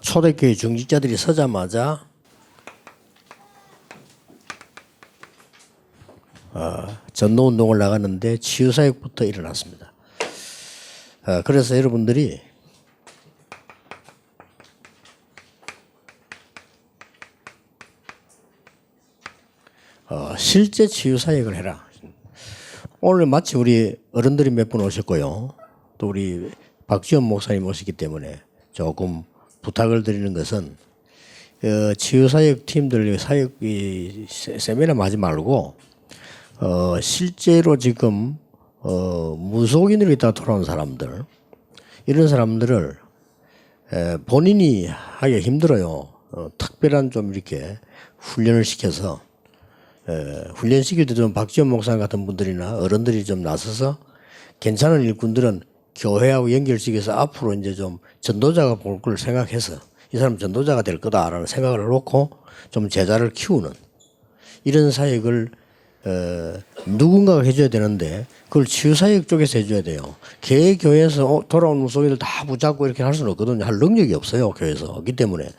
초대교회 중직자들이 서자마자 전도운동을 나갔는데 치유사역부터 일어났습니다. 그래서 여러분들이 실제 치유사역을 해라. 오늘 마치 우리 어른들이 몇 분 오셨고요. 또 우리 박지원 목사님 오셨기 때문에 조금 부탁을 드리는 것은 치유사역 팀들 사역 세미나 하지 말고 실제로 지금 무속인으로 있다가 돌아온 사람들, 이런 사람들을 본인이 하기가 힘들어요. 특별한 좀 이렇게 훈련을 시켜서 훈련시킬 때 좀 박지원 목사 같은 분들이나 어른들이 좀 나서서 괜찮은 일꾼들은 교회하고 연결시켜서 앞으로 이제 좀 전도자가 볼 걸 생각해서 이 사람 전도자가 될 거다라는 생각을 놓고 좀 제자를 키우는 이런 사역을 누군가가 해줘야 되는데 그걸 치유사역 쪽에서 해줘야 돼요. 교회에서 돌아온 무속인들 다 붙잡고 이렇게 할 수는 없거든요. 할 능력이 없어요. 교회에서. 없기 때문에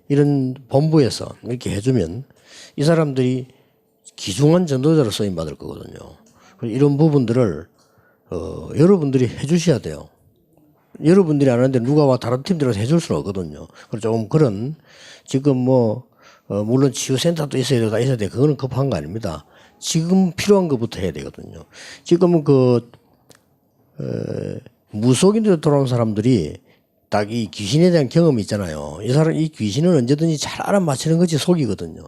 이런 본부에서 이렇게 해주면 이 사람들이 귀중한 전도자로 쓰임받을 거거든요. 이런 부분들을 여러분들이 해주셔야 돼요. 여러분들이 안 하는데 누가 와 다른 팀들에서 해줄 수는 없거든요. 그래서 조금 그런 지금 물론 치유센터도 있어야 되고 있어야 돼. 그거는 급한 거 아닙니다. 지금 필요한 것부터 해야 되거든요. 지금은 무속인들로 돌아온 사람들이 딱 이 귀신에 대한 경험이 있잖아요. 이 귀신은 언제든지 잘 알아맞히는 것이 속이거든요.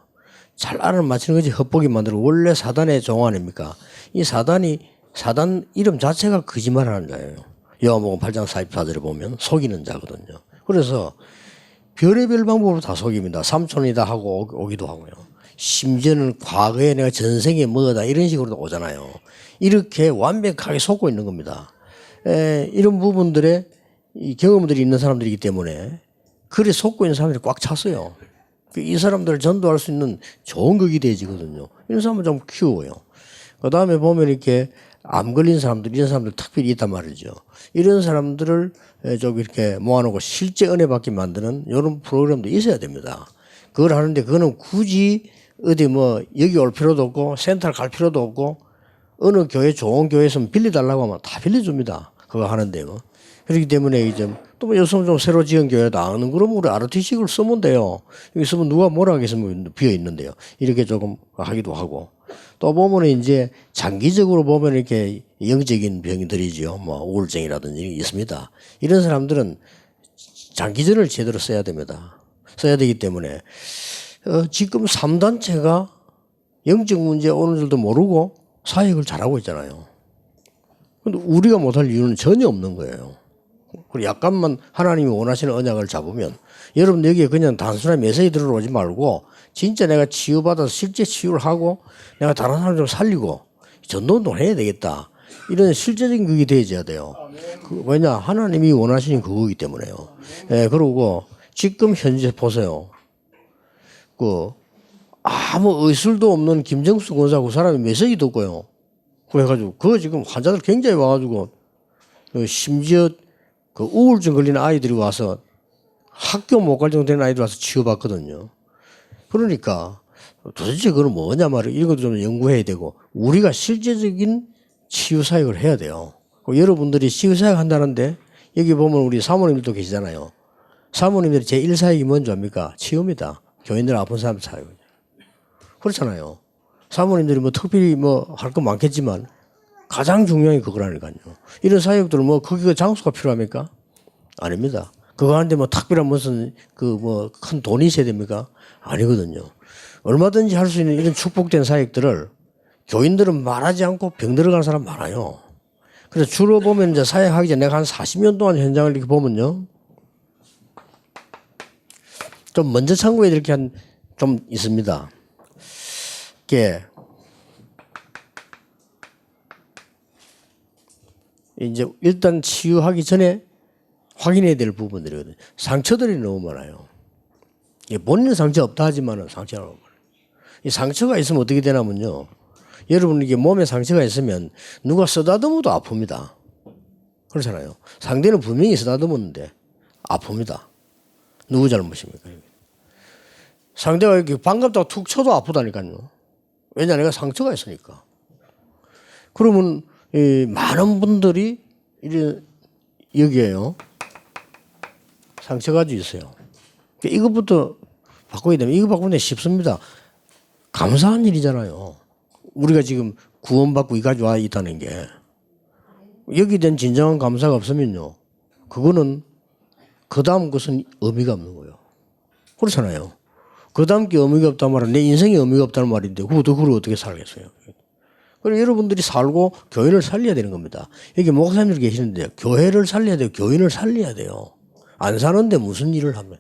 잘 알아맞히는 것이 헛보기 만들고 원래 사단의 종 아닙니까? 이 사단 이름 자체가 거짓말하는 자예요. 요한복음 8장 44절에 보면 속이는 자거든요. 그래서 별의별 방법으로 다 속입니다. 삼촌이다 하고 오기도 하고요. 심지어는 과거에 내가 전생에 뭐다 이런 식으로도 오잖아요. 이렇게 완벽하게 속고 있는 겁니다. 이런 부분들에 이 경험들이 있는 사람들이기 때문에 그래 속고 있는 사람들이 꽉 찼어요. 이 사람들을 전도할 수 있는 좋은 극이 되어지거든요. 이런 사람을 좀 키우고요. 그 다음에 보면 이렇게 암 걸린 사람들, 이런 사람들 특별히 있단 말이죠. 이런 사람들을 좀 이렇게 모아놓고 실제 은혜 받게 만드는 이런 프로그램도 있어야 됩니다. 그걸 하는데 그거는 굳이 어디 여기 올 필요도 없고 센터를 갈 필요도 없고 어느 교회 좋은 교회에서 빌려달라고 하면 다 빌려줍니다. 그거 하는데요. 그렇기 때문에 이제 또 요즘 좀 새로 지은 교회다 하는 그러면 우리 RTC를 쓰면 돼요. 여기 쓰면 누가 뭐라 하겠으면 비어 있는데요. 이렇게 조금 하기도 하고. 또 보면 이제 장기적으로 보면 이렇게 영적인 병들이죠. 우울증이라든지 이런 게 있습니다. 이런 사람들은 장기전을 제대로 써야 됩니다. 써야 되기 때문에 지금 3단체가 영적 문제 오는 줄도 모르고 사역을 잘하고 있잖아요. 근데 우리가 못할 이유는 전혀 없는 거예요. 그리고 약간만 하나님이 원하시는 언약을 잡으면 여러분 여기에 그냥 단순한 메시지 들어오지 말고 진짜 내가 치유받아서 실제 치유를 하고 내가 다른 사람 좀 살리고 전도운동을 해야 되겠다. 이런 실제적인 그게 되어야 돼요. 왜냐 하나님이 원하시는 그거기 때문에요. 그리고 지금 현재 보세요. 아무 의술도 없는 김정수 권사 그 사람이 메시지 듣고요. 그래가지고 그거 지금 환자들 굉장히 와가지고 심지어 우울증 걸리는 아이들이 와서 학교 못 갈 정도 되는 아이들 와서 치유받거든요. 그러니까 도대체 그건 뭐냐 말이에요. 이런 것도 좀 연구해야 되고 우리가 실제적인 치유 사역을 해야 돼요. 여러분들이 치유 사역 한다는데 여기 보면 우리 사모님들도 계시잖아요. 사모님들이 제1 사역이 뭔지 압니까? 치유입니다. 교인들 아픈 사람 사역. 그렇잖아요. 사모님들이 특별히 할 거 많겠지만 가장 중요한 게 그거라니까요. 이런 사역들은 거기가 장소가 필요합니까? 아닙니다. 그거 하는데 특별한 무슨 큰 돈이 있어야 됩니까? 아니거든요. 얼마든지 할 수 있는 이런 축복된 사역들을 교인들은 말하지 않고 병 들어가는 사람 많아요. 그래서 주로 보면 이제 사역하기 전에 내가 한 40년 동안 현장을 이렇게 보면요. 좀 먼저 참고해야 될 게 좀 있습니다. 이게 이제 일단 치유하기 전에 확인해야 될 부분들이거든요. 상처들이 너무 많아요. 본인은 상처 없다 하지만 상처가 너무 많아요. 이 상처가 있으면 어떻게 되냐면요. 여러분 이게 몸에 상처가 있으면 누가 쓰다듬어도 아픕니다. 그렇잖아요. 상대는 분명히 쓰다듬었는데 아픕니다. 누구 잘못입니까? 상대가 이렇게 반갑다고 툭 쳐도 아프다니까요. 왜냐 내가 상처가 있으니까. 그러면 이 많은 분들이 여기에요. 상처가 아주 있어요. 이것부터 바꿔야 되면 이거 바꾸는 게 쉽습니다. 감사한 일이잖아요. 우리가 지금 구원받고 이까지 와 있다는 게 여기 된 진정한 감사가 없으면요. 그거는 그 다음 것은 의미가 없는 거예요. 그렇잖아요. 그 다음 게 의미가 없단 말은 내 인생에 의미가 없다는 말인데 그걸 어떻게 살겠어요. 그리고 여러분들이 살고 교회를 살려야 되는 겁니다. 여기 목사님들 계시는데 교회를 살려야 돼요. 교인을 살려야 돼요. 안 사는데 무슨 일을 하면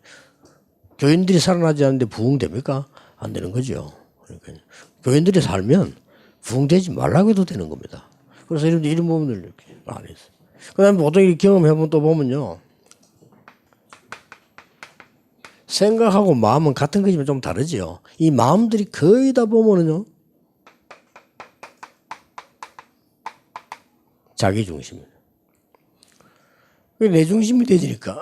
교인들이 살아나지 않는데 부흥됩니까? 안 되는 거죠. 그러니까 교인들이 살면 부흥되지 말라고 해도 되는 겁니다. 그래서 이런 부분을 이렇게 안 했어요. 그 다음에 보통 이 경험해보면 또 보면요. 생각하고 마음은 같은 거지만 좀 다르죠. 이 마음들이 거의 다 보면은요. 자기 중심이에요. 내 중심이 되지니까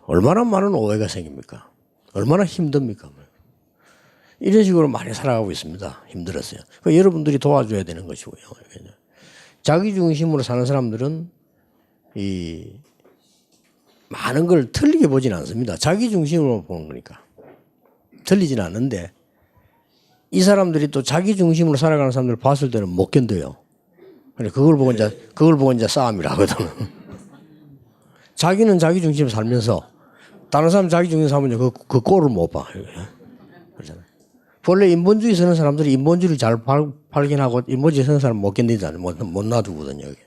얼마나 많은 오해가 생깁니까? 얼마나 힘듭니까? 이런 식으로 많이 살아가고 있습니다. 힘들었어요. 여러분들이 도와줘야 되는 것이고요. 자기 중심으로 사는 사람들은 이 많은 걸 틀리게 보진 않습니다. 자기 중심으로 보는 거니까. 틀리진 않는데 이 사람들이 또 자기 중심으로 살아가는 사람들을 봤을 때는 못 견뎌요. 그걸 보고 이제 싸움이라 하거든. 자기는 자기 중심으로 살면서 다른 사람 자기 중심으로 살면 그 꼴을 못 봐. 그렇잖아요. 본래 인본주의 쓰는 사람들이 인본주의를 잘 발견하고 인본주의 쓰는 사람 못 견디잖아요. 못 놔두거든요. 여기.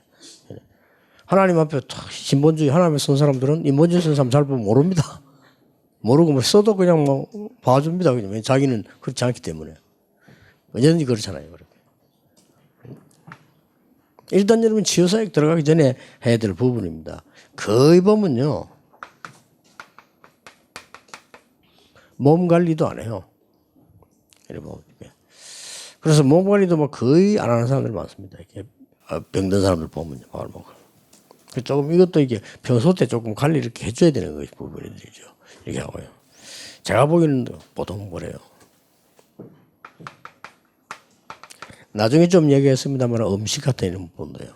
하나님 앞에 신본주의 하나님 쓰는 사람들은 인본주의 쓰는 사람 잘 보면 모릅니다. 모르고 뭐 써도 그냥 뭐 봐줍니다. 그냥 자기는 그렇지 않기 때문에. 언제든지 그렇잖아요. 일단 여러분 치유사역 들어가기 전에 해야 될 부분입니다. 거의 보면요. 몸 관리도 안 해요. 그래서 몸 관리도 뭐 거의 안 하는 사람들 많습니다. 이렇게 병든 사람들 보면요. 조금 이것도 이게 평소 때 조금 관리 이렇게 해줘야 되는 것이 부분이죠. 이렇게 하고요. 제가 보기에는 보통 그래요. 나중에 좀 얘기했습니다만 음식 같은 이런 부분도요.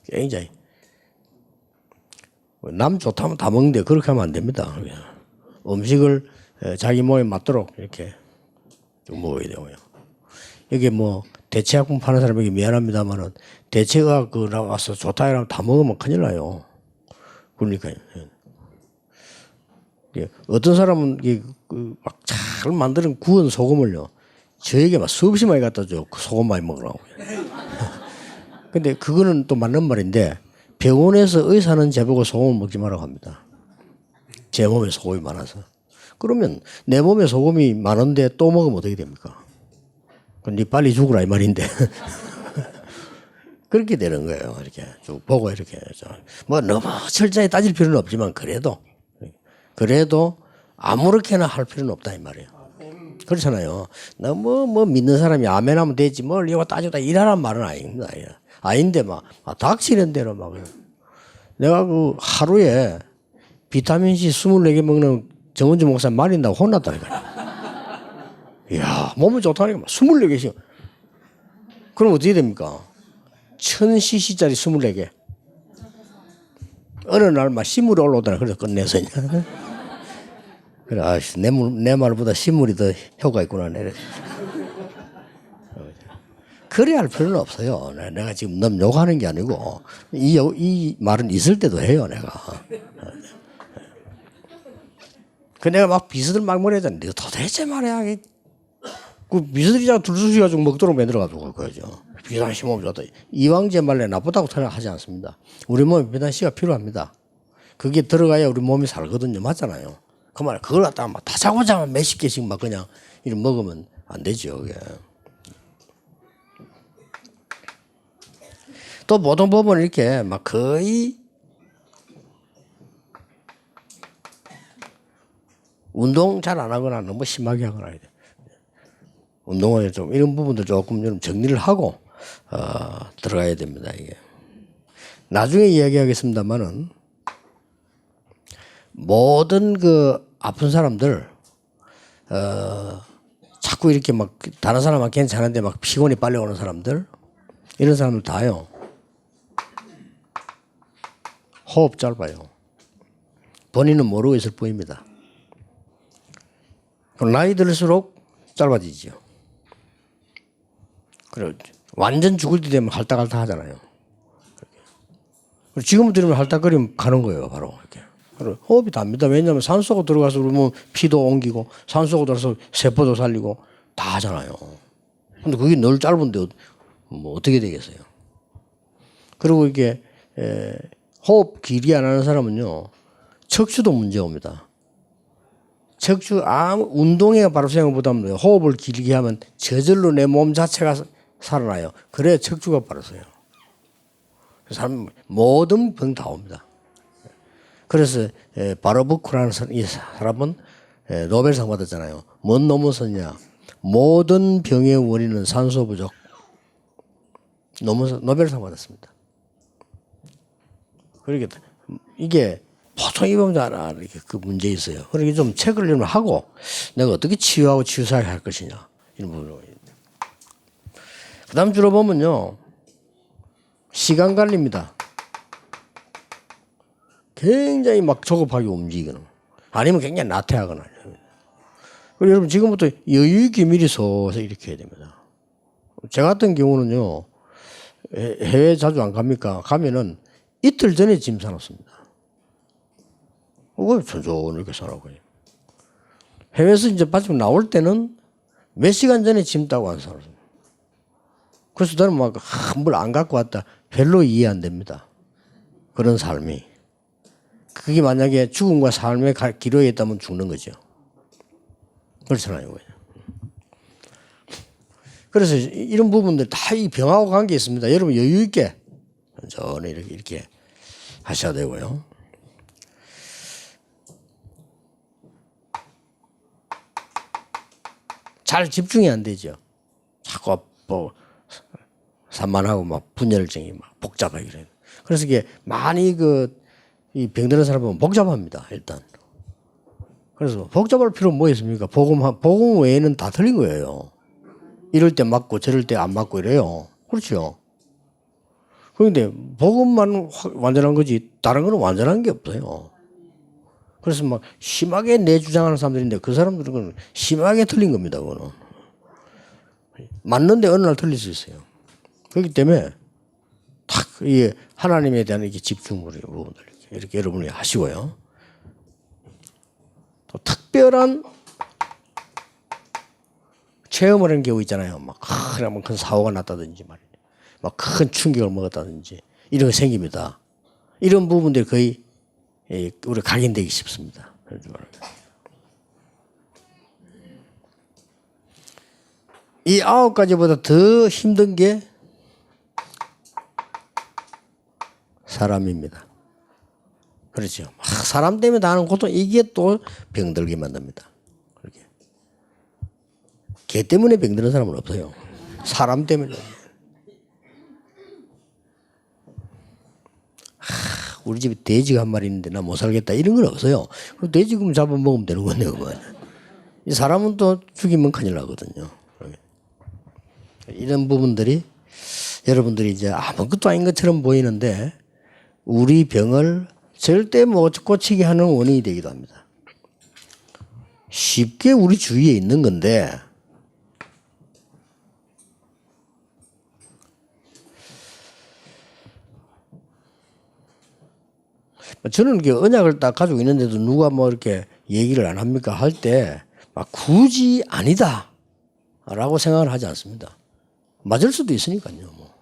굉장히 남 좋다면 다 먹는데 그렇게 하면 안 됩니다. 음식을 자기 몸에 맞도록 이렇게 좀 먹어야 되고요. 여기 뭐 대체약품 파는 사람에게 미안합니다만은 대체가 그 나와서 좋다 이러면 다 먹으면 큰일 나요. 그러니까요. 어떤 사람은 막 잘 만드는 구운 소금을요. 저에게 막 수없이 많이 갖다 줘. 그 소금 많이 먹으라고. 근데 그거는 또 맞는 말인데 병원에서 의사는 제보고 소금을 먹지 말라고 합니다. 제 몸에 소금이 많아서. 그러면 내 몸에 소금이 많은데 또 먹으면 어떻게 됩니까? 그럼 니 빨리 죽으라 이 말인데. 그렇게 되는 거예요. 이렇게 쭉 보고 이렇게. 뭐 너무 철저히 따질 필요는 없지만 그래도 아무렇게나 할 필요는 없다 이 말이에요. 그렇잖아요. 너무 뭐 믿는 사람이 아멘 하면 되지 뭘 이거 따지다 이라는 말은 아닙니다. 아닌데 막 닥치는 대로 막 내가 그 하루에 비타민C 24개 먹는 정은주 목사 말린다고 혼났다니까요. 이야 몸이 좋다니까 24개씩. 그럼 어떻게 됩니까? 1000cc짜리 24개. 어느 날 막 신물이 올라오더라. 그래서 끝내서 그래, 아씨, 내 말보다 신물이 더 효과 있구나. 그래 할 필요는 없어요. 내가 지금 너무 욕하는 게 아니고, 이 말은 있을 때도 해요, 내가. 그 내가 막 비스들 막 뭐래잖아. 내가 도대체 말이야. 그 비스들이 자꾸 들쑤시가지고 먹도록 만들어가지고 그러죠. 비단씨 몸이 좋다. 이왕제 말래 나쁘다고 생각하지 않습니다. 우리 몸에 비단씨가 필요합니다. 그게 들어가야 우리 몸이 살거든요. 맞잖아요. 그 말, 그걸 갖다가 막 다자고자만 몇십 개씩 막 그냥 이렇게 먹으면 안 되죠, 그게. 또 보통 보면 이렇게 막 거의 운동 잘 안 하거나 너무 심하게 하거나 이래. 운동을 좀 이런 부분들 조금 좀 정리를 하고 들어가야 됩니다, 이게. 나중에 이야기하겠습니다만은 모든 그 아픈 사람들 자꾸 이렇게 막 다른 사람은 괜찮은데 막 피곤이 빨리 오는 사람들 이런 사람들 다요. 호흡 짧아요. 본인은 모르고 있을 뿐입니다. 나이 들수록 짧아지죠. 그래 완전 죽을 때 되면 할딱할딱 하잖아요. 지금 들으면 할딱거리면 가는 거예요, 바로 이렇게. 호흡이 답니다. 왜냐하면 산소가 들어가서 그러면 피도 옮기고 산소가 들어가서 세포도 살리고 다 하잖아요. 근데 그게 늘 짧은데 뭐 어떻게 되겠어요? 그리고 이게 호흡 길게 안 하는 사람은요 척추도 문제 옵니다. 척추 아무 운동에 바로 생각보다는 호흡을 길게 하면 저절로 내 몸 자체가 살아나요. 그래야 척추가 바로 서요. 사람 모든 병 다 옵니다. 그래서 바로부크라는 이 사람은 노벨상 받았잖아요. 뭔 논문서냐? 모든 병의 원인은 산소 부족. 논문서 노벨상 받았습니다. 그러니까 이게 보통 입으면 알아 이렇게 그 문제 있어요. 그러니까 좀 책을 좀 하고 내가 어떻게 치유하고 치유사하게 할 것이냐 이런 부분으로. 그다음 주로 보면요 시간 관리입니다. 굉장히 막 조급하게 움직이거나 아니면 굉장히 나태하거나. 그리고 여러분 지금부터 여유 있게 미리 서서 이렇게 해야 됩니다. 제 같은 경우는요 해외 자주 안 갑니까? 가면은 이틀 전에 짐 사놓습니다. 천천히 이렇게 사놓고요. 해외에서 이제 마침 나올 때는 몇 시간 전에 짐 따고 안 사놓습니다. 그래서 저는 막 뭘 안 갖고 왔다. 별로 이해 안 됩니다. 그런 삶이. 그게 만약에 죽음과 삶의 기로에 있다면 죽는 거죠. 그렇잖아요. 그래서 이런 부분들 다 이 병하고 관계 있습니다. 여러분 여유 있게 천천히 이렇게 하셔야 되고요. 잘 집중이 안 되죠. 자꾸 뭐 산만하고 막 분열증이 막 복잡하게 그래요. 그래서 이게 많이 이 병드는 사람은 복잡합니다. 일단. 그래서 복잡할 필요는 뭐 있습니까? 복음 외에는 다 틀린 거예요. 이럴 때 맞고 저럴 때 안 맞고 이래요. 그렇죠. 그런데 복음만 완전한 거지 다른 거는 완전한 게 없어요. 그래서 막 심하게 내주장하는 사람들인데 그 사람들은 심하게 틀린 겁니다. 그거는. 맞는데 어느 날 틀릴 수 있어요. 그렇기 때문에 탁 이 하나님에 대한 이렇게 집중을 부분들 이렇게 여러분이 하시고요. 또 특별한 체험을 하는 경우 있잖아요. 막 큰 사고가 났다든지 말이에요. 막 큰 충격을 먹었다든지 이런 게 생깁니다. 이런 부분들이 거의 우리 각인되기 쉽습니다. 이 9가지보다 더 힘든 게 사람입니다. 그렇죠. 사람 때문에 당하는 고통 이게 또 병들게 만듭니다. 그렇게. 개 때문에 병드는 사람은 없어요. 사람 때문에. 우리 집에 돼지가 한 마리 있는데 나 못 살겠다 이런 건 없어요. 그럼 돼지금 잡아 먹으면 되는 건데 그건. 이 사람은 또 죽이면 큰일 나거든요. 이런 부분들이 여러분들이 이제 아무것도 아닌 것처럼 보이는데 우리 병을 절대 못 고치게 하는 원인이 되기도 합니다. 쉽게 우리 주위에 있는 건데 저는 이렇게 언약을 딱 가지고 있는데도 누가 뭐 이렇게 얘기를 안 합니까? 할 때 막 굳이 아니다 라고 생각을 하지 않습니다. 맞을 수도 있으니까요. 뭐.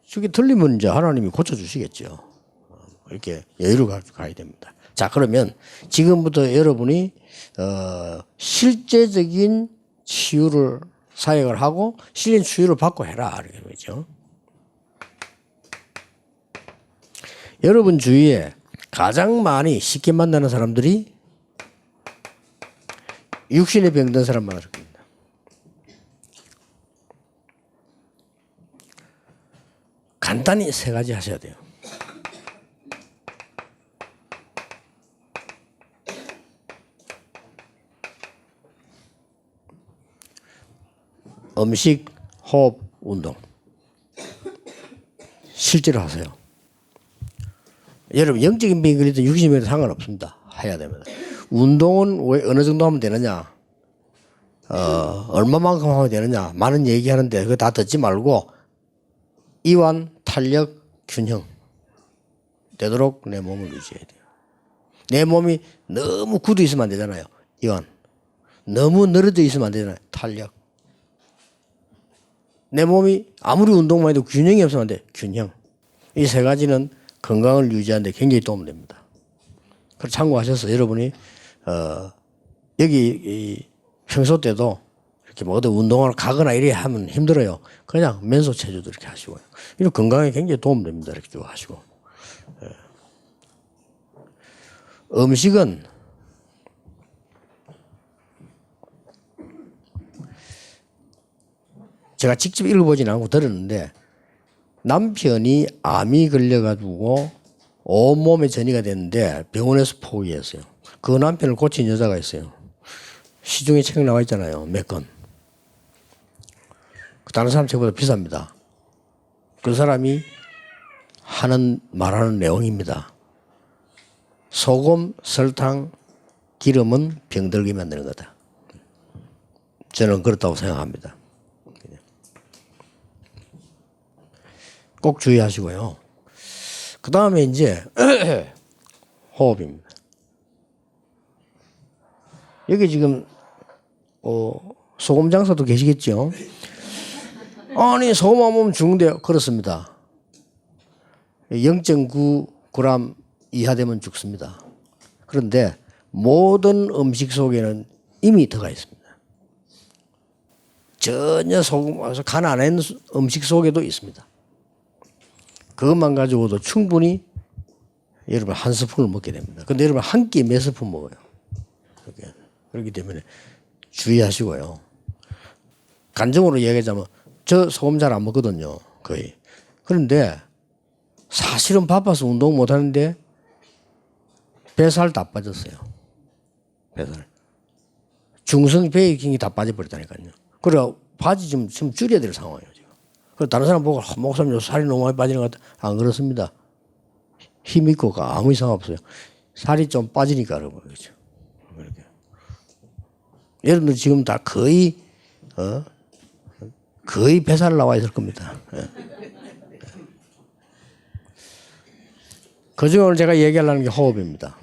저게 틀리면 이제 하나님이 고쳐주시겠죠. 이렇게 여유를 가지고 가야 됩니다. 자, 그러면 지금부터 여러분이 실제적인 치유를 사역을 하고 실제 치유를 받고 해라. 이렇게 되죠. 여러분 주위에 가장 많이 쉽게 만나는 사람들이 육신의 병든 사람만 할 겁니다. 간단히 3가지 하셔야 돼요. 음식, 호흡, 운동. 실제로 하세요. 여러분 영적인 병이든 육신의 병이든 상관없습니다. 해야 됩니다. 운동은 왜 어느 정도 하면 되느냐? 얼마만큼 하면 되느냐? 많은 얘기하는데 그거 다 듣지 말고 이완, 탄력, 균형 되도록 내 몸을 유지해야 돼요. 내 몸이 너무 굳어 있으면 안 되잖아요. 이완. 너무 늘어져 있으면 안 되잖아요. 탄력. 내 몸이 아무리 운동만 해도 균형이 없으면 안 돼. 균형. 이 세 가지는 건강을 유지하는 데 굉장히 도움이 됩니다. 그걸 참고하셔서 여러분이 여기 평소 때도 이렇게 뭐 어디 운동을 가거나 이래 하면 힘들어요. 그냥 맨소 체조도 이렇게 하시고요. 이런 건강에 굉장히 도움 됩니다. 이렇게 쭉 하시고. 음식은 제가 직접 읽어보진 않고 들었는데 남편이 암이 걸려가지고 온몸에 전이가 됐는데 병원에서 포기했어요. 그 남편을 고친 여자가 있어요. 시중에 책 나와 있잖아요. 몇 건. 다른 사람 책보다 비쌉니다. 그 사람이 말하는 내용입니다. 소금, 설탕, 기름은 병들게 만드는 거다. 저는 그렇다고 생각합니다. 꼭 주의하시고요. 그 다음에 이제 호흡입니다. 여기 지금 소금 장사도 계시겠죠? 아니 소금 안 먹으면 죽는데요. 그렇습니다. 0.9g 이하 되면 죽습니다. 그런데 모든 음식 속에는 이미 들어가 있습니다. 전혀 소금, 간 안에 있는 음식 속에도 있습니다. 그것만 가지고도 충분히 여러분 한 스푼을 먹게 됩니다. 근데 여러분 한 끼 몇 스푼 먹어요. 그렇기 때문에 주의하시고요. 간증으로 얘기하자면 저 소금 잘 안 먹거든요. 거의. 그런데 사실은 바빠서 운동 못 하는데 뱃살 다 빠졌어요. 뱃살. 중성 배기경이 다 빠져버렸다니까요. 그래 바지 좀 줄여야 될 상황이에요. 지금. 다른 사람 보고 목사님 살이 너무 많이 빠지는 것 같아. 안 그렇습니다. 힘 있고 아무 이상 없어요. 살이 좀 빠지니까 그런 거죠. 그렇게. 여러분들 지금 다 거의 뱃살 나와 있을 겁니다. 그중에 오늘 제가 얘기하려는 게 호흡입니다.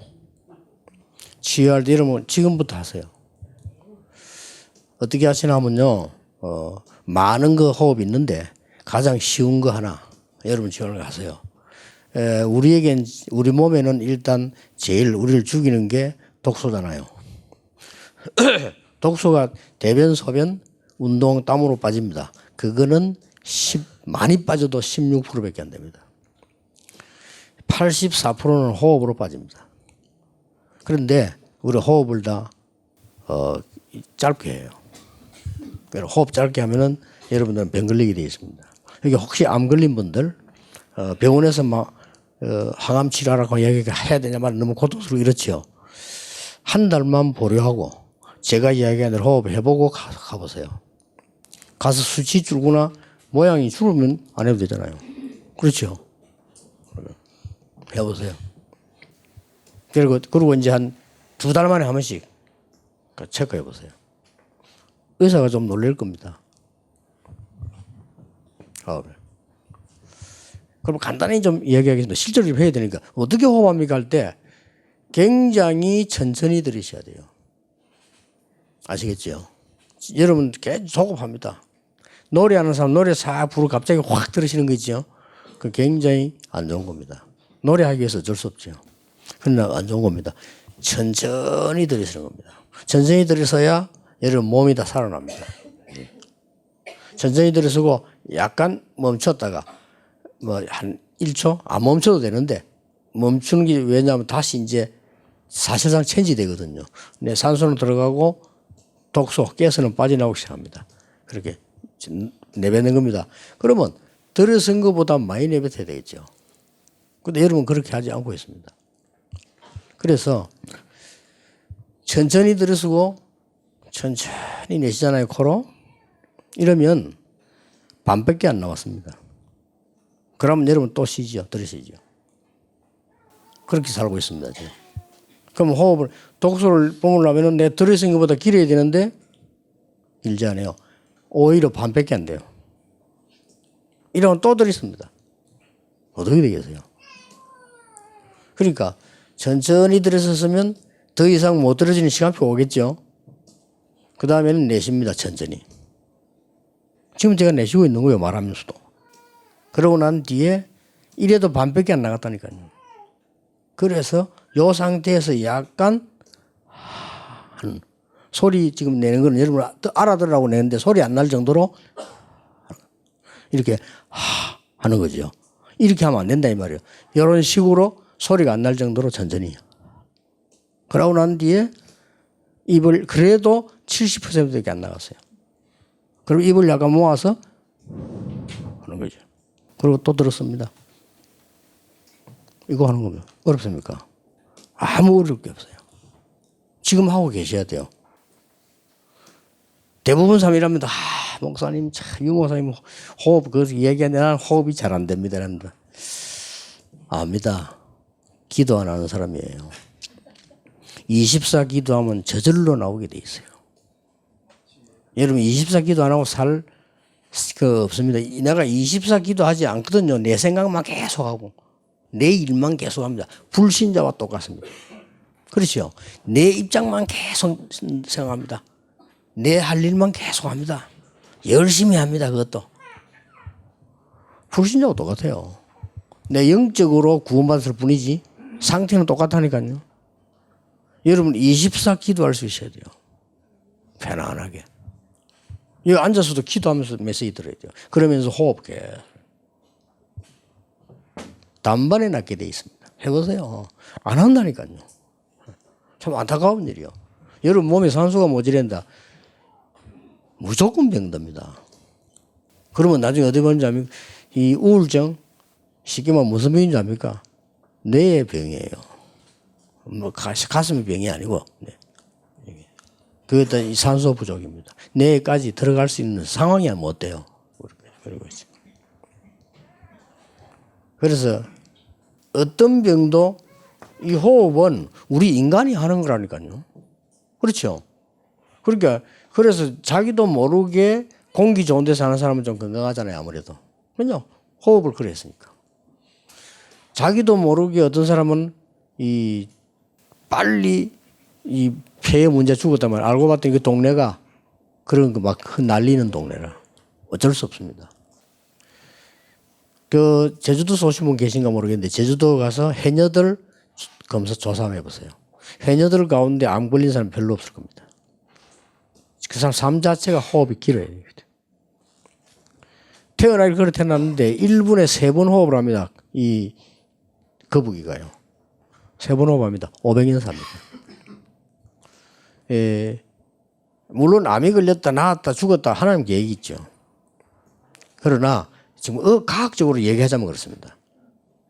치유할 때 이러면 지금부터 하세요. 어떻게 하시냐면요. 많은 거 호흡이 있는데 가장 쉬운 거 하나 여러분 지원을 하세요. 우리 몸에는 일단 제일 우리를 죽이는 게 독소잖아요. 독소가 대변, 소변, 운동, 땀으로 빠집니다. 그거는 많이 빠져도 16%밖에 안 됩니다. 84%는 호흡으로 빠집니다. 그런데 우리 호흡을 다 짧게 해요. 호흡 짧게 하면은 여러분들은 병 걸리게 되어 있습니다. 여기 혹시 암 걸린 분들 병원에서 막 항암 치료하라고 이야기해야 되냐 말 너무 고통스럽고 이렇지요. 한 달만 보류하고 제가 이야기한 대로 호흡 해보고 가보세요. 가서 수치 줄거나 모양이 줄으면 안 해도 되잖아요. 그렇죠? 해보세요. 그리고 이제 한 2달 만에 한 번씩 체크해 보세요. 의사가 좀 놀랄 겁니다. 그럼 간단히 좀 이야기하겠습니다. 실제로 좀 해야 되니까. 어떻게 호흡합니까 할 때 굉장히 천천히 들이셔야 돼요. 아시겠죠? 여러분 계속 조급합니다. 노래하는 사람 노래 싹 부르고 갑자기 확 들으시는 거 있죠? 그 굉장히 안 좋은 겁니다. 노래하기 위해서 어쩔 수 없죠. 그러나 안 좋은 겁니다. 천천히 들이시는 겁니다. 천천히 들이서야 여러분 몸이 다 살아납니다. 천천히 들이서고 약간 멈췄다가 뭐 한 1초 안 멈춰도 되는데 멈추는 게 왜냐하면 다시 이제 사실상 체인지 되거든요. 네, 산소는 들어가고 독소, 가스는 빠져나오기 시작합니다. 그렇게 내뱉는 겁니다. 그러면 들어선 것보다 많이 내뱉어야 되겠죠. 근데 여러분 그렇게 하지 않고 있습니다. 그래서 천천히 들이쓰고 천천히 내쉬잖아요, 코로. 이러면 반밖에 안 남았습니다. 그러면 여러분 또 쉬죠. 들으시죠. 그렇게 살고 있습니다. 지금. 그럼 호흡을 독소를 뿜으려면 내 들어있는 것보다 길어야 되는데 길지 않아요. 오히려 반밖에 안 돼요. 이러면 또 들이습니다. 어떻게 되겠어요? 그러니까 천천히 들이었으면 더 이상 못 들어지는 시간표가 오겠죠. 그 다음에는 내쉽니다. 천천히. 지금 제가 내쉬고 있는 거예요. 말하면서도. 그러고 난 뒤에 이래도 반밖에 안 나갔다니까요. 그래서 이 상태에서 약간 소리 지금 내는 거는 여러분 알아들으라고 내는데 소리 안 날 정도로 이렇게 하는 거죠. 이렇게 하면 안 된다 이 말이에요. 이런 식으로 소리가 안 날 정도로 천천히. 그러고 난 뒤에 입을 그래도 70%밖에 안 나갔어요. 그리고 입을 약간 모아서 하는 거죠. 그리고 또 들었습니다. 이거 하는 거면 어렵습니까? 아무 어려울 게 없어요. 지금 하고 계셔야 돼요. 대부분 사람이라면 목사님, 유 목사님 호흡 그 얘기하는데 나는 호흡이 잘 안 됩니다. 압니다. 기도 안 하는 사람이에요. 24 기도하면 저절로 나오게 돼 있어요. 여러분 24 기도 안 하고 살 그 없습니다. 내가 24 기도하지 않거든요. 내 생각만 계속하고 내 일만 계속합니다. 불신자와 똑같습니다. 그렇죠? 내 입장만 계속 생각합니다. 내 할 일만 계속합니다. 열심히 합니다. 그것도. 불신자와 똑같아요. 내 영적으로 구원받을 뿐이지 상태는 똑같다니까요. 여러분 24 기도할 수 있어야 돼요. 편안하게. 여기 앉아서도 기도하면서 메시지 들어야 돼요. 그러면서 호흡해. 단반에 낫게 돼 있습니다. 해보세요. 안 한다니까요. 참 안타까운 일이요. 여러분 몸에 산소가 모자란다. 무조건 병듭니다. 그러면 나중에 어디 보는지 압니까? 이 우울증 쉽게 말하면 무슨 병인 줄 압니까? 뇌의 병이에요. 뭐 가슴의 병이 아니고 네. 그것도 산소 부족입니다. 뇌까지 들어갈 수 있는 상황이 못 돼요. 그러고 있어요. 그래서 어떤 병도 이 호흡은 우리 인간이 하는 거라니까요. 그렇죠? 그러니까 그래서 자기도 모르게 공기 좋은 데 사는 사람은 좀 건강하잖아요. 아무래도. 그죠? 호흡을 그래 했으니까. 자기도 모르게 어떤 사람은 이 빨리 이 폐에 문제 죽었단 말이에요. 알고 봤더니 그 동네가 그런 거 막 날리는 동네라. 어쩔 수 없습니다. 그 제주도 쏘신 분 계신가 모르겠는데 제주도 가서 해녀들 검사 조사 한번 해보세요. 해녀들 가운데 암 걸린 사람 별로 없을 겁니다. 그 사람 삶 자체가 호흡이 길어야 됩니다. 태어나기 그렇게 태어났는데 1분에 3번 호흡을 합니다. 이 거북이가요. 3번 호흡합니다. 500년 삽니다. 물론 암이 걸렸다 나았다 죽었다 하나님 계획이 있죠. 그러나 지금 과학적으로 얘기하자면 그렇습니다.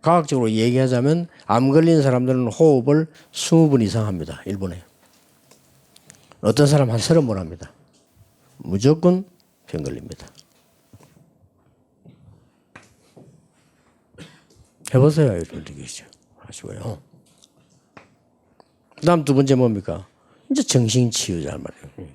과학적으로 얘기하자면 암 걸린 사람들은 호흡을 20번 이상 합니다. 1분에. 어떤 사람 한 30번 합니다. 무조건 병 걸립니다. 해보세요. 여러분 되겠죠. 하시고요. 그 다음 두 번째 뭡니까? 이제 정신치유자 말이에요.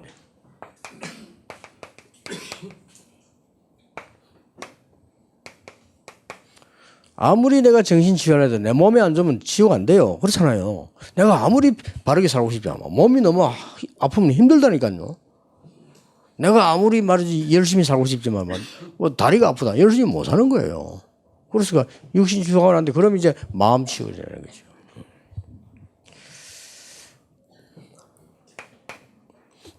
아무리 내가 정신치유를 해도 내 몸이 안 좋으면 치유가 안 돼요. 그렇잖아요. 내가 아무리 바르게 살고 싶지만 몸이 너무 아프면 힘들다니까요. 내가 아무리 말이지 열심히 살고 싶지만 뭐 다리가 아프다. 열심히 못 사는 거예요. 그래서 육신 치유가 하는데 그럼 이제 마음 치유자라는 거죠.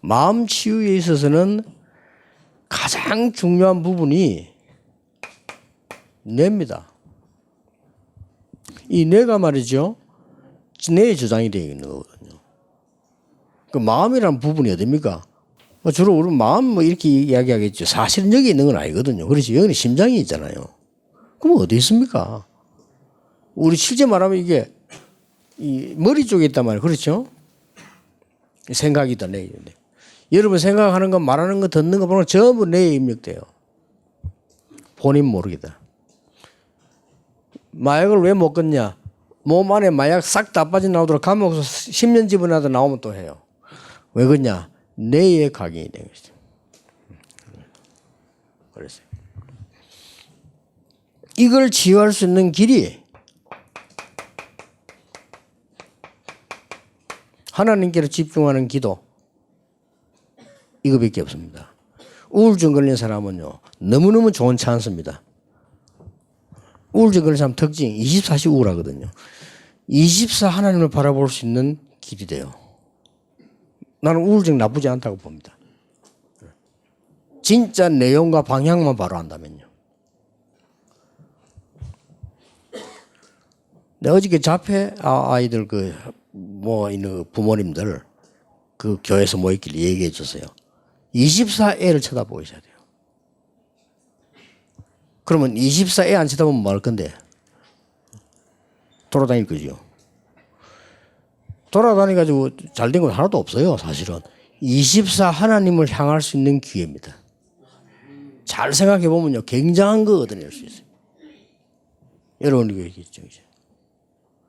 마음 치유에 있어서는 가장 중요한 부분이 뇌입니다. 이 뇌가 말이죠. 뇌에 저장이 되어 있는 거거든요. 그 마음이라는 부분이 어딥니까? 주로 우리 마음 뭐 이렇게 이야기하겠죠. 사실은 여기 있는 건 아니거든요. 그렇지. 여기는 심장이 있잖아요. 그럼 어디 있습니까? 우리 실제 말하면 이게 이 머리 쪽에 있단 말이에요. 그렇죠? 생각이다. 뇌인데. 여러분 생각하는 거, 말하는 거, 듣는 거 보면 전부 뇌에 입력돼요. 본인 모르겠다. 마약을 왜 못 끊냐? 몸 안에 마약 싹 다 빠져나오도록 감옥에서 10년 집어넣어도 나오면 또 해요. 왜 그러냐? 뇌에 각인이 된 것이죠. 그래서 이걸 치유할 수 있는 길이 하나님께로 집중하는 기도, 이거밖에 없습니다. 우울증 걸린 사람은요, 너무너무 좋은 찬스입니다. 우울증 걸린 사람 특징 24시 우울하거든요. 24 하나님을 바라볼 수 있는 길이 돼요. 나는 우울증 나쁘지 않다고 봅니다. 진짜 내용과 방향만 바로 안다면요. 내가 어저께 자폐 아이들 있는 부모님들 그 교회에서 모였길래 얘기해 줬어요. 24애를 쳐다보고 있어야 돼요. 그러면 24애 안 쳐다보면 뭐 할 건데? 돌아다닐 거죠. 돌아다니가지고 잘된 건 하나도 없어요, 사실은. 24 하나님을 향할 수 있는 기회입니다. 잘 생각해 보면요, 굉장한 거 얻어낼 수 있어요. 여러분 이거 얘기했죠, 이제.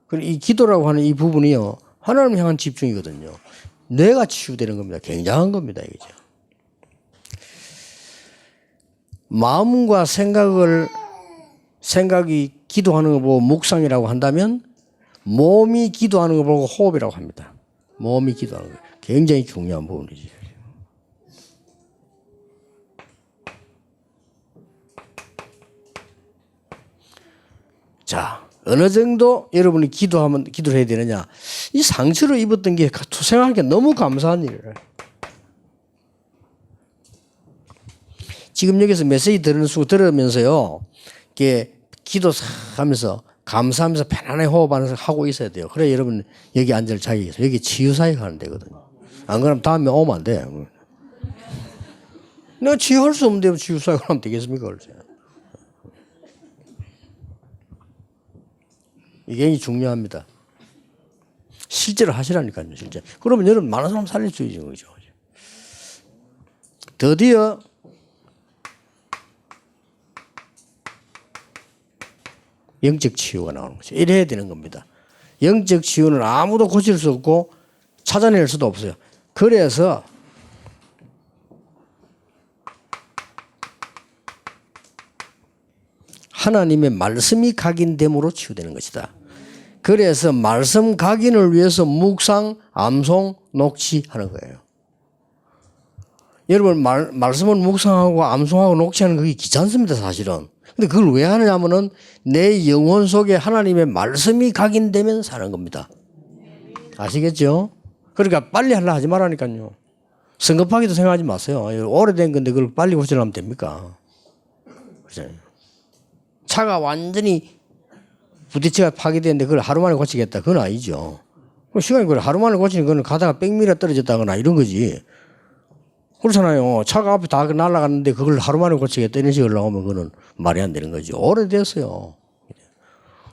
그리고 이 기도라고 하는 이 부분이요, 하나님 향한 집중이거든요. 뇌가 치유되는 겁니다. 굉장한 겁니다, 이거죠. 마음과 생각이 기도하는 거 보고 묵상이라고 한다면 몸이 기도하는 거 보고 호흡이라고 합니다. 몸이 기도하는 거. 굉장히 중요한 부분이죠. 자, 어느 정도 여러분이 기도를 해야 되느냐. 이 상처를 입었던 게 생각하기가 너무 감사한 일이에요. 지금 여기서 메시지 들으면서요, 이게 기도 하면서 감사하면서 편안하게 호흡하면서 하고 있어야 돼요. 그래 여러분 여기 앉을 자리에 있어. 여기 치유사역 하는 데거든요. 안 그러면 다음에 오면 안 돼. 내가 치유할 수 없는데 치유사역을 하면 되겠습니까? 그렇지? 이게 중요합니다. 실제로 하시라니까요. 실제. 그러면 여러분 많은 사람 살릴 수 있는 거죠. 드디어 영적 치유가 나오는 거죠. 이래야 되는 겁니다. 영적 치유는 아무도 고칠 수 없고 찾아낼 수도 없어요. 그래서 하나님의 말씀이 각인됨으로 치유되는 것이다. 그래서 말씀 각인을 위해서 묵상, 암송, 녹취하는 거예요. 여러분 말씀을 묵상하고 암송하고 녹취하는 그게 귀찮습니다, 사실은. 근데 그걸 왜 하느냐면은 내 영혼 속에 하나님의 말씀이 각인되면 사는 겁니다. 아시겠죠? 그러니까 빨리 하려 하지 말라니까요. 성급하게도 생각하지 마세요. 오래된 건데 그걸 빨리 고치려면 됩니까? 그렇잖아요. 차가 완전히 부딪혀가 파괴되는데 그걸 하루 만에 고치겠다. 그건 아니죠. 시간이 그래. 하루 만에 고치는 거는 가다가 백미러 떨어졌다거나 이런 거지. 그렇잖아요. 차가 앞에 다 날아갔는데 그걸 하루 만에 고치겠다 이런 식으로 나오면 그거는 말이 안 되는 거죠. 오래됐어요.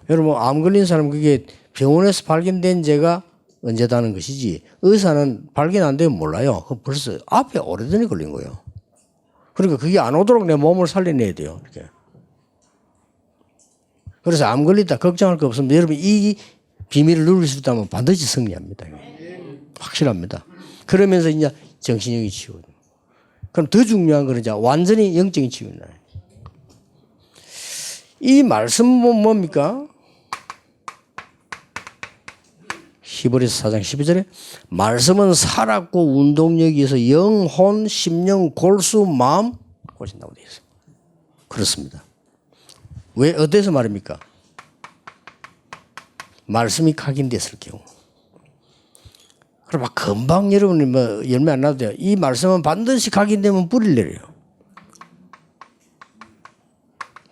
여러분 암 걸린 사람 그게 병원에서 발견된 죄가 언제다는 것이지 의사는 발견 안 되면 몰라요. 그 벌써 앞에 오래전에 걸린 거예요. 그러니까 그게 안 오도록 내 몸을 살려내야 돼요. 이렇게. 그래서 암 걸리다 걱정할 거 없으면 여러분 이 비밀을 누릴 수 있다면 반드시 승리합니다. 확실합니다. 그러면서 이제 정신력이 치유돼요. 그럼 더 중요한 거는 이제 완전히 영적인 치유입니다. 이 말씀은 뭡니까? 히브리서 4장 12절에 말씀은 살았고 운동력이 있어 영혼, 심령, 골수, 마음 고친다고 되어 있어요. 그렇습니다. 왜 어디서 말입니까? 말씀이 각인됐을 경우. 그럼 막 금방 여러분이 뭐 열매 안 나도 돼요. 이 말씀은 반드시 각인되면 뿌리를 내려요.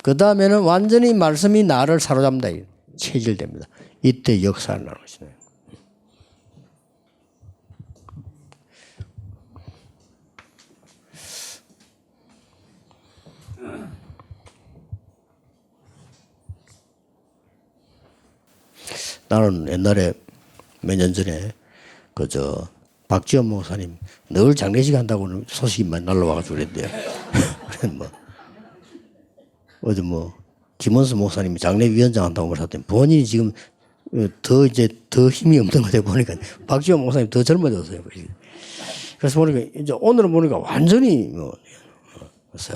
그 다음에는 완전히 말씀이 나를 사로잡는다. 체질됩니다. 이때 역사가 나는 것이네요. 나는 옛날에 몇 년 전에 박지원 목사님 늘 장례식 한다고 소식이 많이 날라와가지고 그랬대요. 뭐 어디 뭐 김원수 목사님이 장례위원장 한다고 그랬더니 본인이 지금 더 힘이 없는 거 보니까 박지원 목사님 더 젊어졌어요. 그래서 보니까 이제 오늘은 보니까 완전히 뭐 그래서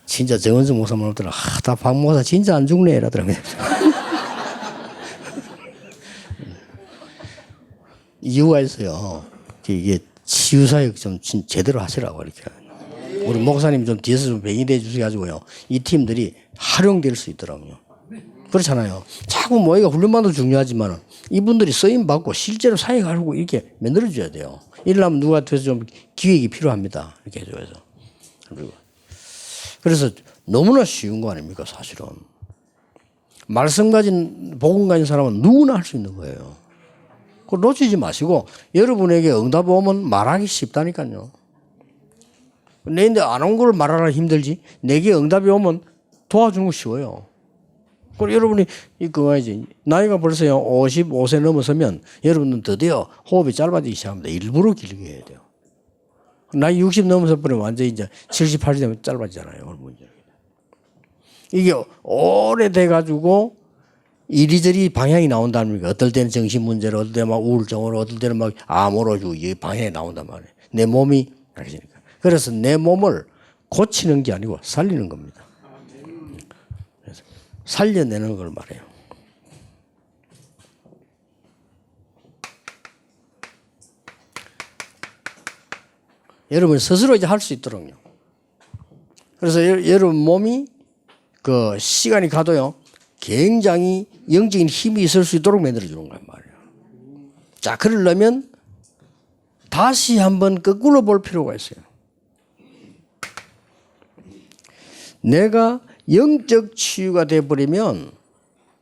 진짜 정은수 목사님 오더라. 다 박 목사 진짜 안 죽네 이러더라고요. 이유가 있어요. 이게 치유사역 좀 제대로 하시라고 이렇게. 우리 목사님 좀 뒤에서 좀 뱅이 대 주셔가지고요. 이 팀들이 활용될 수 있더라고요. 그렇잖아요. 자꾸 모이가 훈련만도 중요하지만 이분들이 쓰임 받고 실제로 사역하려고 이렇게 만들어줘야 돼요. 이러려면 누구한테서 좀 기획이 필요합니다. 이렇게 해줘야죠. 그래서 너무나 쉬운 거 아닙니까, 사실은. 말씀 가진, 복음 가진 사람은 누구나 할 수 있는 거예요. 그걸 놓치지 마시고 여러분에게 응답 오면 말하기 쉽다니까요. 내인데 안 온 걸 말하라 힘들지. 내게 응답이 오면 도와주는 거 쉬워요. 그리고 여러분이 그거야지. 나이가 벌써요 55세 넘어서면 여러분은 드디어 호흡이 짧아지기 시작합니다. 일부러 길게 해야 돼요. 나이 60 넘어서 버리면 완전히 이제 70, 80 되면 짧아지잖아요. 이게 오래돼 가지고 이리저리 방향이 나온다는 겁니까? 어떨 때는 정신 문제로, 어떨 때는 막 우울증으로, 어떨 때는 막 암으로 이 방향이 나온단 말이에요. 내 몸이 알겠습니까? 그래서 내 몸을 고치는 게 아니고 살리는 겁니다. 그래서 살려내는 걸 말해요. 여러분 스스로 이제 할 수 있도록요. 그래서 여러분 몸이 그 시간이 가도요. 굉장히 영적인 힘이 있을 수 있도록 만들어주는 거란 말이에요. 자, 그러려면 다시 한번 거꾸로 볼 필요가 있어요. 내가 영적 치유가 되어버리면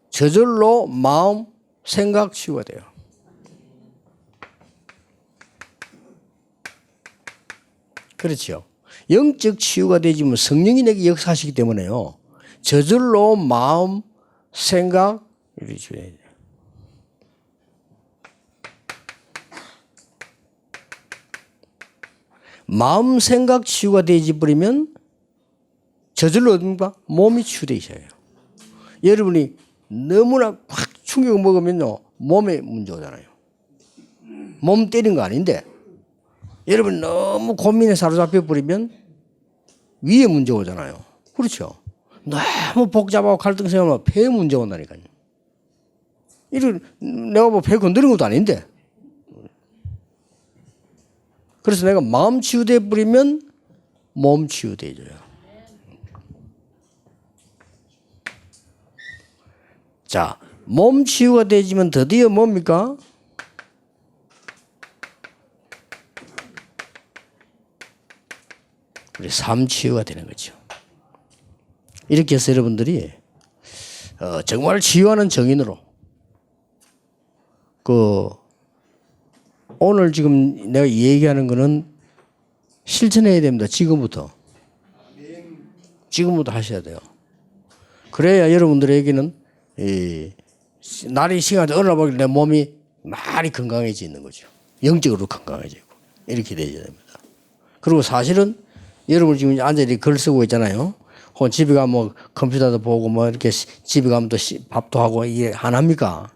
저절로 마음, 생각 치유가 돼요. 그렇죠. 영적 치유가 되지만 성령이 내게 역사하시기 때문에요. 저절로 마음, 생각 이렇게 줘야 돼요. 마음, 생각 치유가 되지 버리면 저절로 어딘가 몸이 치유되셔요. 여러분이 너무나 확 충격을 먹으면요 몸에 문제 오잖아요. 몸 때린 거 아닌데 여러분 너무 고민에 사로잡혀 버리면 위에 문제 오잖아요. 그렇죠. 너무 복잡하고 갈등생활하면 폐에 문제 온다니까요. 이런 내가 뭐 폐 건드린 것도 아닌데. 그래서 내가 마음 치유돼 버리면 몸 치유돼져요. 자, 몸 치유가 되지만 드디어 뭡니까? 우리 삶 치유가 되는 거죠. 이렇게 해서 여러분들이 정말 치유하는 정인으로 오늘 지금 내가 얘기하는 거는 실천해야 됩니다. 지금부터 하셔야 돼요. 그래야 여러분들에게는 날이 시간이 어느 날 보길 내 몸이 많이 건강해지는 거죠. 영적으로 건강해지고 이렇게 되어야 됩니다. 그리고 사실은 여러분 지금 앉아 이렇게 글 쓰고 있잖아요. 혹은 집에 가면 뭐 컴퓨터도 보고 뭐 이렇게 집에 가면 또 밥도 하고 이게 안 합니까?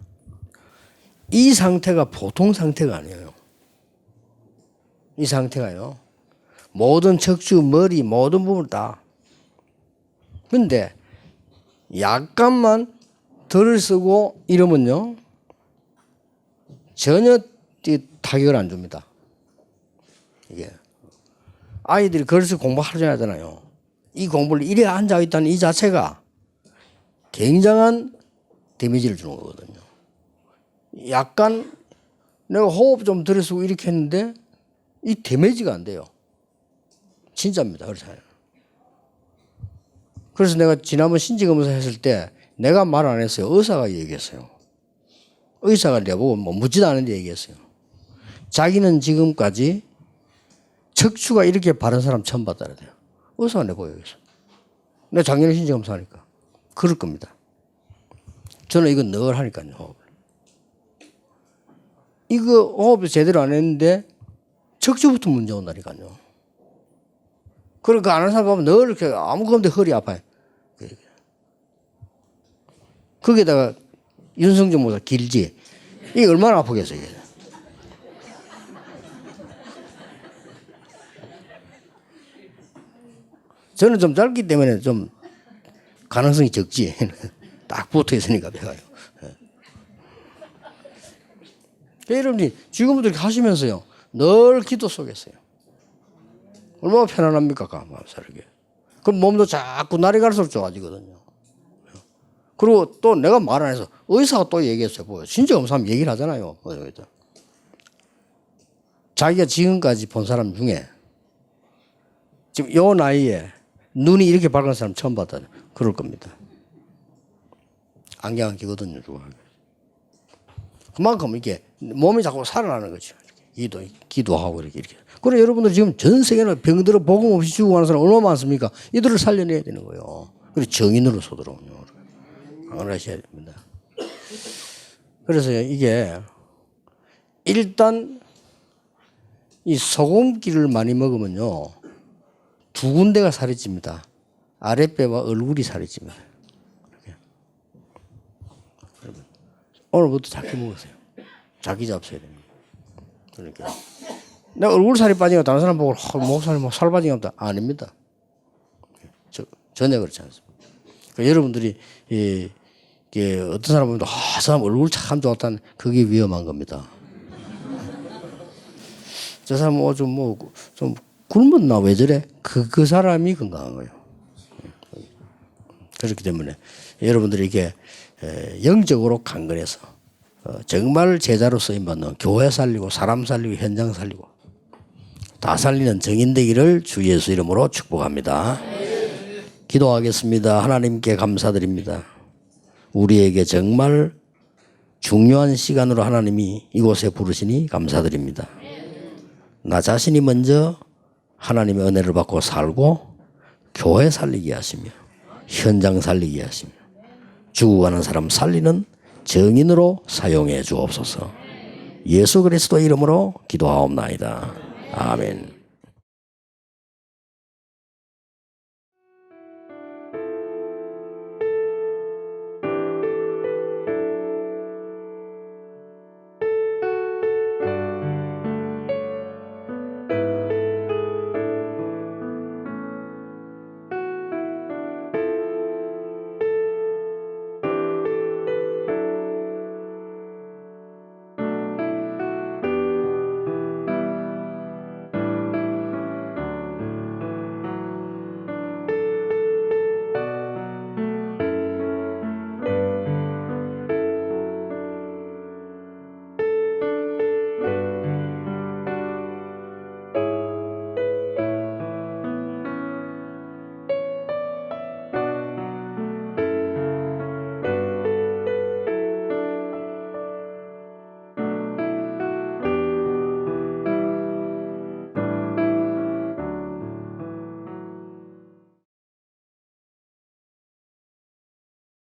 이 상태가 보통 상태가 아니에요. 이 상태가요. 모든 척추, 머리, 모든 부분 다. 근데 약간만 덜 쓰고 이러면요. 전혀 타격을 안 줍니다. 이게. 아이들이 글쓰기 공부하잖아요. 이 공부를 이래 앉아있다는 이 자체가 굉장한 데미지를 주는 거거든요. 약간 내가 호흡 좀 들이쓰고 이렇게 했는데 이 데미지가 안 돼요. 진짜입니다. 그렇잖아요. 그래서 내가 지난번 신지검사 했을 때 내가 말 안 했어요. 의사가 얘기했어요. 의사가 내보고 뭐 묻지도 않은데 얘기했어요. 자기는 지금까지 척추가 이렇게 바른 사람 처음 봤다 그래요. 의사가 내보고 얘기했어요. 내가 작년에 신지검사하니까. 그럴 겁니다. 저는 이건 늘 하니까요. 이거 호흡을 제대로 안 했는데 척추부터 문제 온다니까요. 그러니까 안 하는 사람 보면 늘 이렇게 아무 건데 허리 아파요. 거기다가 윤성정 모사 길지. 이게 얼마나 아프겠어요. 이게. 저는 좀 짧기 때문에 좀 가능성이 적지. 딱 붙어 있으니까 배가요. 여러분이 지금부터 이렇게 하시면서요. 늘 기도 속에서요. 얼마나 편안합니까? 가만 살게. 그럼 몸도 자꾸 날이 갈수록 좋아지거든요. 그리고 또 내가 말 안 해서 의사가 또 얘기했어요. 뭐 진짜 검사하면 얘기를 하잖아요. 자기가 지금까지 본 사람 중에 지금 요 나이에 눈이 이렇게 밝은 사람 처음 봤다. 그럴 겁니다. 안경 안 끼거든요. 그만큼 이게 몸이 자꾸 살아나는 거죠. 기도하고 이렇게. 그래 여러분들 지금 전 세계는 병들어 복음 없이 죽어가는 사람 얼마나 많습니까? 이들을 살려내야 되는 거예요. 그리고 정인으로서 들어오요. 강하셔야 됩니다. 그래서 이게 일단 이 소금기를 많이 먹으면요. 두 군데가 살이 찝니다. 아랫배와 얼굴이 살이 찝니다. 오늘부터 작게 먹으세요. 작게 잡숴야 됩니다. 그러니까 내가 얼굴 살이 빠지니까 다른 사람 보고 목살이 살 빠진 게 없다. 아닙니다. 전혀 그렇지 않습니다. 그러니까 여러분들이 이게 어떤 사람 보면 저 사람 얼굴 참 좋았다는 그게 위험한 겁니다. 저 사람 좀 굶었나 왜 저래? 그 사람이 건강한 거예요. 그렇기 때문에 여러분들이 이게 영적으로 강건해서 정말 제자로 쓰임받는 교회 살리고 사람 살리고 현장 살리고 다 살리는 정인 되기를 주 예수 이름으로 축복합니다. 기도하겠습니다. 하나님께 감사드립니다. 우리에게 정말 중요한 시간으로 하나님이 이곳에 부르시니 감사드립니다. 나 자신이 먼저 하나님의 은혜를 받고 살고 교회 살리게 하시며 현장 살리게 하시며 죽어가는 사람 살리는 정인으로 사용해 주옵소서. 예수 그리스도 이름으로 기도하옵나이다. 아멘.